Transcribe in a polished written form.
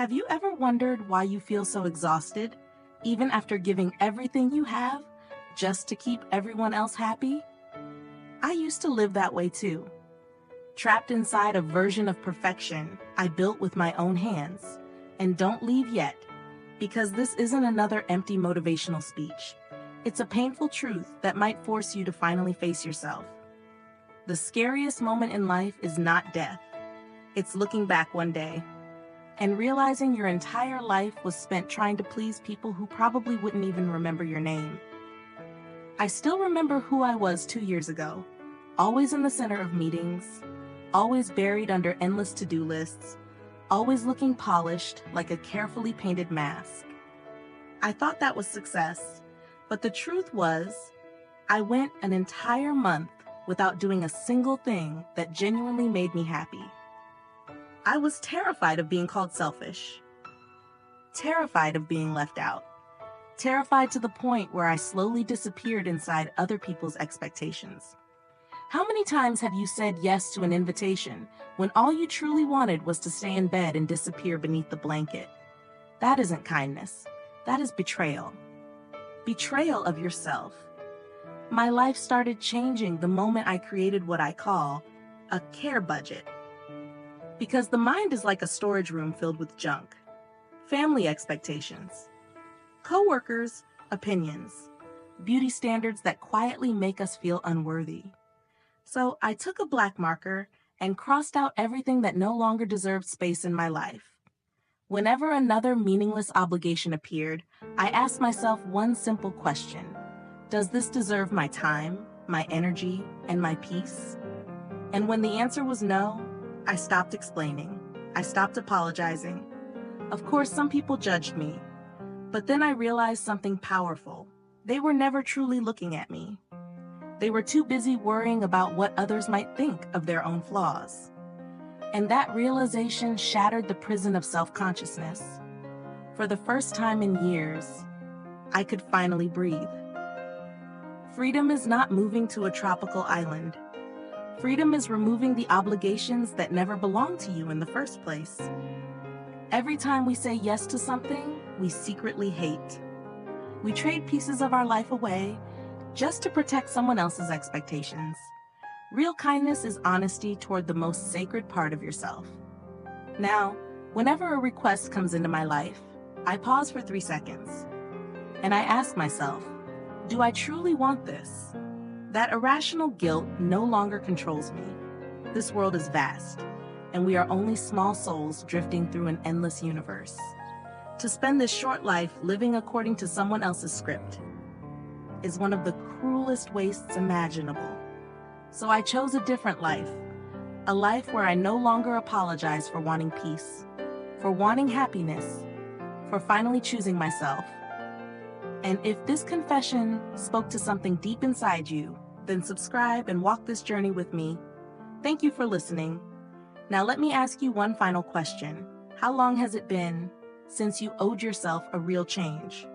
Have you ever wondered why you feel so exhausted, even after giving everything you have, just to keep everyone else happy? I used to live that way too, trapped inside a version of perfection I built with my own hands. And don't leave yet, because this isn't another empty motivational speech. It's a painful truth that might force you to finally face yourself. The scariest moment in life is not death. It's looking back one day and realizing your entire life was spent trying to please people who probably wouldn't even remember your name. I still remember who I was 2 years ago, always in the center of meetings, always buried under endless to-do lists, always looking polished like a carefully painted mask. I thought that was success, but the truth was, I went an entire month without doing a single thing that genuinely made me happy. I was terrified of being called selfish, terrified of being left out, terrified to the point where I slowly disappeared inside other people's expectations. How many times have you said yes to an invitation when all you truly wanted was to stay in bed and disappear beneath the blanket? That isn't kindness. That is betrayal. Betrayal of yourself. My life started changing the moment I created what I call a care budget. Because the mind is like a storage room filled with junk. Family expectations, coworkers' opinions, beauty standards that quietly make us feel unworthy. So I took a black marker and crossed out everything that no longer deserved space in my life. Whenever another meaningless obligation appeared, I asked myself one simple question: does this deserve my time, my energy, and my peace? And when the answer was no, I stopped explaining. I stopped apologizing. Of course, some people judged me, but then I realized something powerful. They were never truly looking at me. They were too busy worrying about what others might think of their own flaws. And that realization shattered the prison of self-consciousness. For the first time in years, I could finally breathe. Freedom is not moving to a tropical island. Freedom is removing the obligations that never belonged to you in the first place. Every time we say yes to something, we secretly hate. We trade pieces of our life away just to protect someone else's expectations. Real kindness is honesty toward the most sacred part of yourself. Now, whenever a request comes into my life, I pause for 3 seconds, and I ask myself, do I truly want this? That irrational guilt no longer controls me. This world is vast, and we are only small souls drifting through an endless universe. To spend this short life living according to someone else's script is one of the cruelest wastes imaginable. So I chose a different life, a life where I no longer apologize for wanting peace, for wanting happiness, for finally choosing myself. And if this confession spoke to something deep inside you, then subscribe and walk this journey with me. Thank you for listening. Now let me ask you one final question. How long has it been since you owed yourself a real change?